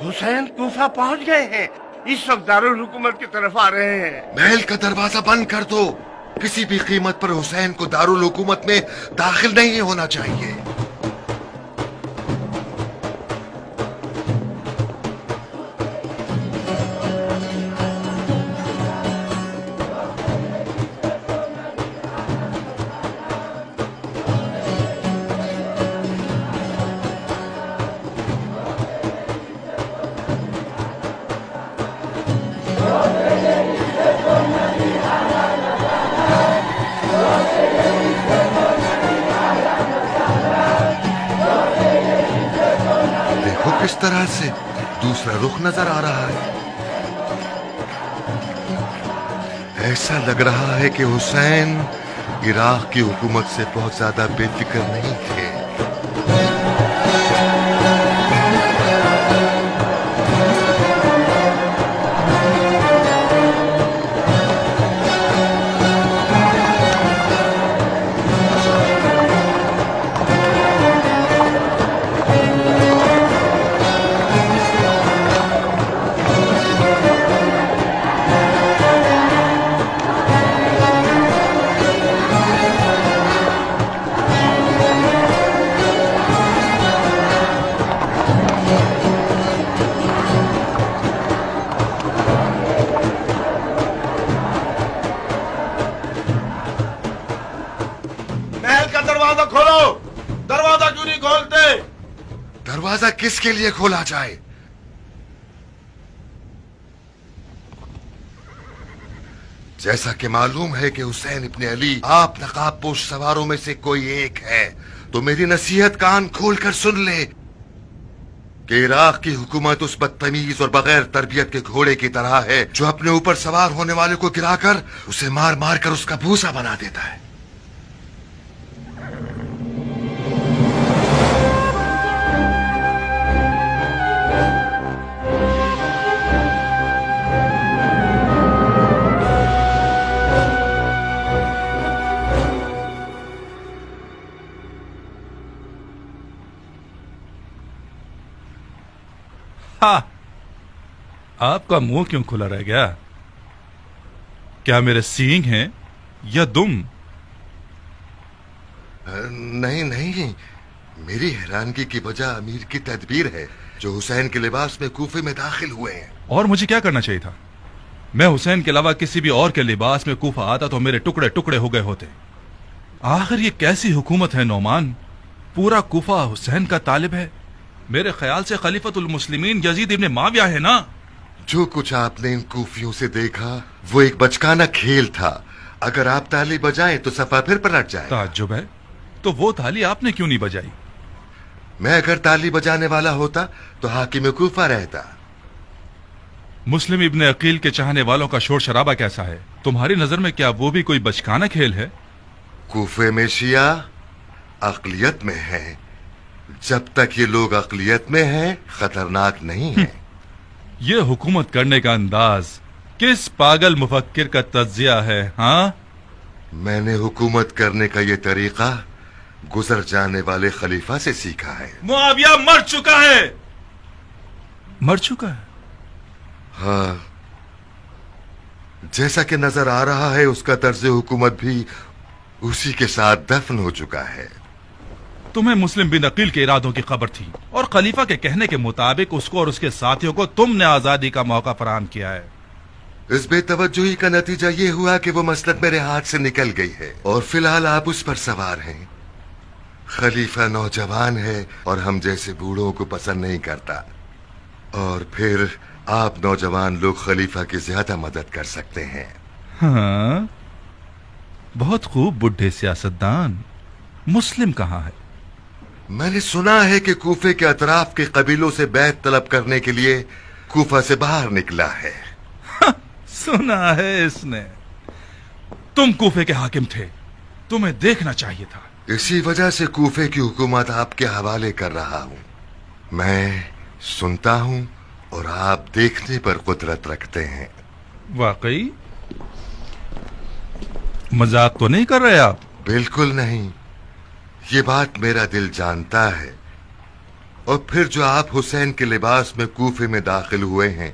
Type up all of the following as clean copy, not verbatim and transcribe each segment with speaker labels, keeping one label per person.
Speaker 1: حسین کوفہ پہنچ گئے ہیں، اس وقت دارالحکومت کی طرف آ رہے ہیں۔
Speaker 2: محل کا دروازہ بند کر دو، کسی بھی قیمت پر حسین کو دارالحکومت میں داخل نہیں ہونا چاہیے۔ کس طرح سے دوسرا رخ نظر آ رہا ہے، ایسا لگ رہا ہے کہ حسین عراق کی حکومت سے بہت زیادہ بے فکر نہیں تھے۔ دروازہ کس کے لیے کھولا جائے؟ جیسا کہ معلوم ہے کہ حسین ابن علی آپ نقاب پوش سواروں میں سے کوئی ایک ہے، تو میری نصیحت کان کھول کر سن لے کہ عراق کی حکومت اس بدتمیز اور بغیر تربیت کے گھوڑے کی طرح ہے جو اپنے اوپر سوار ہونے والے کو گرا کر اسے مار مار کر اس کا بھوسا بنا دیتا ہے۔
Speaker 3: آپ کا منہ کیوں کھلا رہ گیا؟ کیا میرے سینگ ہیں یا دم؟
Speaker 2: نہیں، میری حیرانگی کی وجہ امیر کی تدبیر ہے جو حسین کے لباس میں کوفے میں داخل ہوئے ہیں۔
Speaker 3: اور مجھے کیا کرنا چاہیے تھا؟ میں حسین کے علاوہ کسی بھی اور کے لباس میں کوفہ آتا تو میرے ٹکڑے ٹکڑے ہو گئے ہوتے۔ آخر یہ کیسی حکومت ہے نعمان؟ پورا کوفہ حسین کا طالب ہے۔ میرے خیال سے خلیفۃ المسلمین یزید ابن معاویہ ہے نا؟
Speaker 2: جو کچھ آپ نے ان کوفیوں سے دیکھا وہ ایک بچکانہ کھیل تھا، اگر آپ تالی بجائیں تو صفحہ پھر پلٹ جائے۔
Speaker 3: تعجب ہے، تو وہ تالی آپ نے کیوں نہیں بجائی؟
Speaker 2: میں اگر تالی بجانے والا ہوتا تو حاکم کوفہ رہتا۔
Speaker 3: مسلم ابن عقیل کے چاہنے والوں کا شور شرابہ کیسا ہے؟ تمہاری نظر میں کیا وہ بھی کوئی بچکانہ کھیل ہے؟
Speaker 2: کوفے میں شیعہ اقلیت میں ہے، جب تک یہ لوگ اقلیت میں ہیں خطرناک نہیں ہے۔
Speaker 3: یہ حکومت کرنے کا انداز کس پاگل مفکر کا تجزیہ ہے؟ ہاں،
Speaker 2: میں نے حکومت کرنے کا یہ طریقہ گزر جانے والے خلیفہ سے سیکھا ہے۔
Speaker 3: معاویہ مر چکا ہے۔ مر چکا ہے؟
Speaker 2: ہاں، جیسا کہ نظر آ رہا ہے اس کا طرز حکومت بھی اسی کے ساتھ دفن ہو چکا ہے۔
Speaker 3: تمہیں مسلم بن عقیل کے ارادوں کی خبر تھی اور خلیفہ کے کہنے کے مطابق اس کو اور اس کے ساتھیوں کو تم نے آزادی کا موقع فراہم کیا ہے۔
Speaker 2: اس بے توجہی کا نتیجہ یہ ہوا کہ وہ مسلط میرے ہاتھ سے نکل گئی ہے اور فی الحال آپ اس پر سوار ہیں۔ خلیفہ نوجوان ہے اور ہم جیسے بوڑھوں کو پسند نہیں کرتا، اور پھر آپ نوجوان لوگ خلیفہ کی زیادہ مدد کر سکتے ہیں۔
Speaker 3: ہاں، بہت خوب بڈھے سیاستدان۔ مسلم کہاں ہے؟
Speaker 2: میں نے سنا ہے کہ کوفے کے اطراف کے قبیلوں سے بیعت طلب کرنے کے لیے کوفہ سے باہر نکلا ہے۔
Speaker 3: سنا ہے اس نے۔ تم کوفے کے حاکم تھے، تمہیں دیکھنا چاہیے تھا۔
Speaker 2: اسی وجہ سے کوفے کی حکومت آپ کے حوالے کر رہا ہوں۔ میں سنتا ہوں اور آپ دیکھنے پر قدرت رکھتے ہیں۔
Speaker 3: واقعی؟ مذاق تو نہیں کر رہے آپ؟
Speaker 2: بالکل نہیں، یہ بات میرا دل جانتا ہے۔ اور پھر جو آپ حسین کے لباس میں کوفے میں داخل ہوئے ہیں،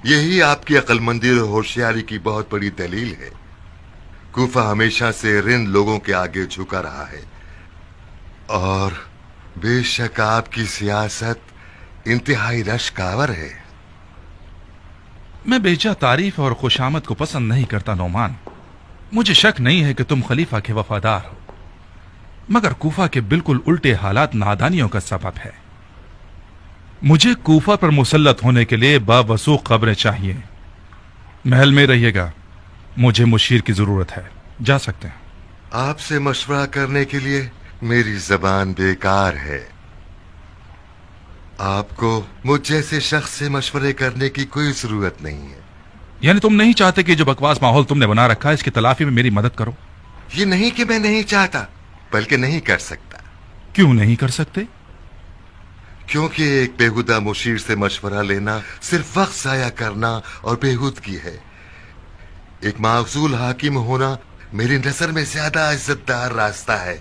Speaker 2: یہی آپ کی عقلمندی اور ہوشیاری کی بہت بڑی دلیل ہے۔ کوفہ ہمیشہ سے رند لوگوں کے آگے جھکا رہا ہے، اور بے شک آپ کی سیاست انتہائی رشکاور ہے۔
Speaker 3: میں بیجا تعریف اور خوشامد کو پسند نہیں کرتا نعمان۔ مجھے شک نہیں ہے کہ تم خلیفہ کے وفادار ہو، مگر کوفہ کے بالکل الٹے حالات نادانیوں کا سبب ہے۔ مجھے کوفہ پر مسلط ہونے کے لیے باوثوق خبریں چاہیے۔ محل میں رہیے گا، مجھے مشیر کی ضرورت ہے، جا سکتے ہیں۔
Speaker 2: آپ سے مشورہ کرنے کے لیے میری زبان بیکار ہے۔ آپ کو مجھ جیسے شخص سے مشورے کرنے کی کوئی ضرورت نہیں ہے۔
Speaker 3: یعنی تم نہیں چاہتے کہ جو بکواس ماحول تم نے بنا رکھا ہے اس کی تلافی میں میری مدد کرو؟
Speaker 2: یہ نہیں کہ میں نہیں چاہتا، بلکہ نہیں کر سکتا،
Speaker 3: کیوں نہیں کر سکتے؟
Speaker 2: کیونکہ ایک بےہودہ مشیر سے مشورہ لینا صرف وقت ضائع کرنا اور بےہودگی ہے۔ ایک معزول حاکم ہونا میری نظر میں زیادہ عزت دار راستہ ہے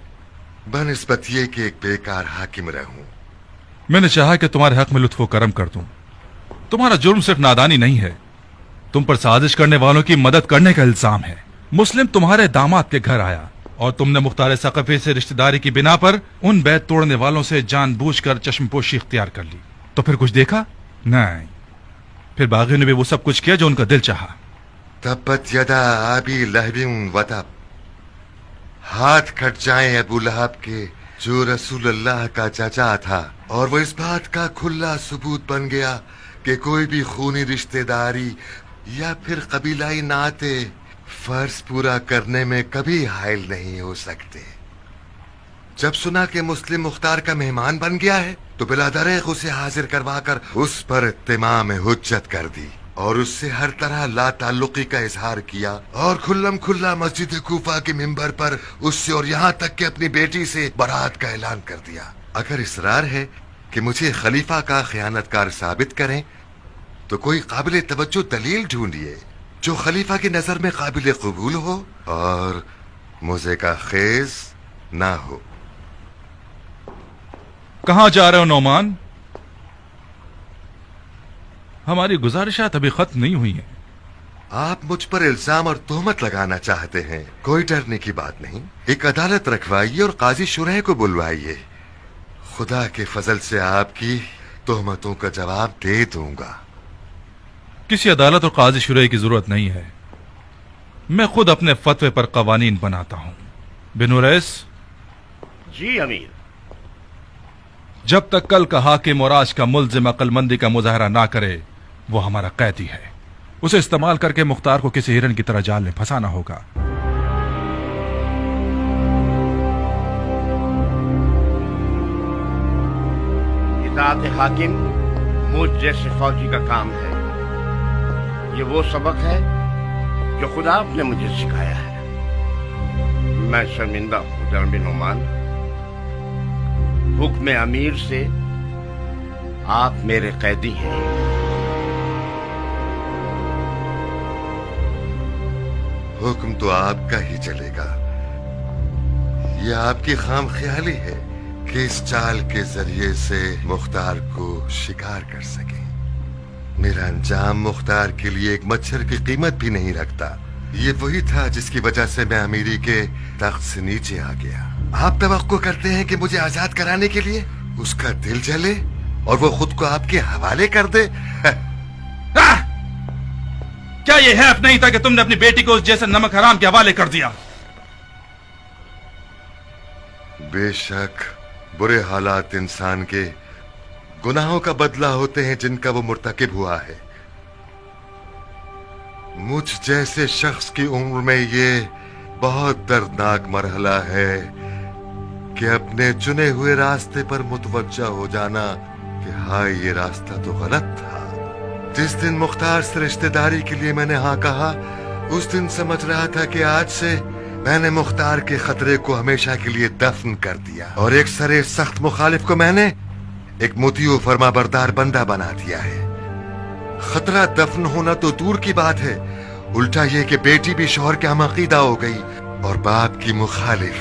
Speaker 2: بنسبت یہ کہ ایک بیکار حاکم رہوں۔
Speaker 3: میں نے چاہا کہ تمہارے حق میں لطف و کرم کر دوں۔ تمہارا جرم صرف نادانی نہیں ہے، تم پر سازش کرنے والوں کی مدد کرنے کا الزام ہے۔ مسلم تمہارے داماد کے گھر آیا اور تم نے مختار ثقفی سے رشتہ داری کی بنا پر ان بیت توڑنے والوں سے جان بوجھ کر چشم پوشی اختیار کر لی۔ تو پھر کچھ دیکھا؟ نہیں، پھر باغیوں نے بھی وہ سب کچھ کیا جو ان کا دل چاہا۔
Speaker 2: تبت یدا ابی لہب وتب، ہاتھ کٹ جائیں ابو لہب کے جو رسول اللہ کا چچا تھا، اور وہ اس بات کا کھلا ثبوت بن گیا کہ کوئی بھی خونی رشتہ داری یا پھر قبیلائی ناطے فرض پورا کرنے میں کبھی حائل نہیں ہو سکتے۔ جب سنا کہ مسلم مختار کا مہمان بن گیا ہے تو بلا دریغ اسے حاضر کروا کر اس پر اتمام حجت کر دی اور اس سے ہر طرح لا تعلقی کا اظہار کیا، اور کھلم کھلا مسجد کوفہ کے ممبر پر اس سے اور یہاں تک کہ اپنی بیٹی سے برات کا اعلان کر دیا۔ اگر اصرار ہے کہ مجھے خلیفہ کا خیانت کار ثابت کریں تو کوئی قابل توجہ دلیل ڈھونڈیے جو خلیفہ کی نظر میں قابل قبول ہو اور مزے کا خیز نہ ہو۔
Speaker 3: کہاں جا رہے ہو نعمان؟ ہماری گزارشات ابھی ختم نہیں ہوئی ہیں۔
Speaker 2: آپ مجھ پر الزام اور تہمت لگانا چاہتے ہیں، کوئی ڈرنے کی بات نہیں۔ ایک عدالت رکھوائیے اور قاضی شرح کو بلوائیے، خدا کے فضل سے آپ کی تہمتوں کا جواب دے دوں گا۔
Speaker 3: کسی عدالت اور قاضی شرح کی ضرورت نہیں ہے، میں خود اپنے فتوے پر قوانین بناتا ہوں۔ بن اوریس،
Speaker 1: جی امیر۔
Speaker 3: جب تک کل کا حاکم اور آج کا ملزم عقل مندی کا مظاہرہ نہ کرے وہ ہمارا قیدی ہے، اسے استعمال کر کے مختار کو کسی ہرن کی طرح جال میں پھنسانا ہوگا۔
Speaker 1: اطاعت حاکم مجھ جیسے فوجی کا کام ہے، یہ وہ سبق ہے جو خدا آپ نے مجھے سکھایا ہے۔ میں شرمندہ ہوں جناب نعمان، حکم امیر سے آپ میرے قیدی ہیں۔
Speaker 2: حکم تو آپ کا ہی چلے گا، یہ آپ کی خام خیالی ہے کہ اس چال کے ذریعے سے مختار کو شکار کر سکیں۔ میرا انجام مختار کے لیے ایک مچھر کی قیمت بھی نہیں رکھتا۔ یہ وہی تھا جس کی وجہ سے میں امیری کے تخت سے نیچے آ گیا۔ آپ توقع کرتے ہیں کہ مجھے آزاد کرانے کے لیے اس کا دل جلے اور وہ خود کو آپ کے حوالے کر دے؟
Speaker 3: کیا یہ حیف نہیں تھا کہ تم نے اپنی بیٹی کو اس جیسے نمک حرام کے حوالے کر دیا؟
Speaker 2: بے شک برے حالات انسان کے گناہوں کا بدلہ ہوتے ہیں جن کا وہ مرتکب ہوا ہے۔ مجھ جیسے شخص کی عمر میں یہ بہت دردناک مرحلہ ہے کہ اپنے چنے ہوئے راستے پر متوجہ ہو جانا کہ ہائے یہ راستہ تو غلط تھا۔ جس دن مختار سے رشتہ داری کے لیے میں نے ہاں کہا، اس دن سمجھ رہا تھا کہ آج سے میں نے مختار کے خطرے کو ہمیشہ کے لیے دفن کر دیا، اور ایک سرے سخت مخالف کو میں نے ایک مطیع و فرما بردار بندہ بنا دیا ہے۔ خطرہ دفن ہونا تو دور کی بات ہے، الٹا یہ کہ بیٹی بھی شوہر کے ہم عقیدہ ہو گئی اور باپ کی مخالف۔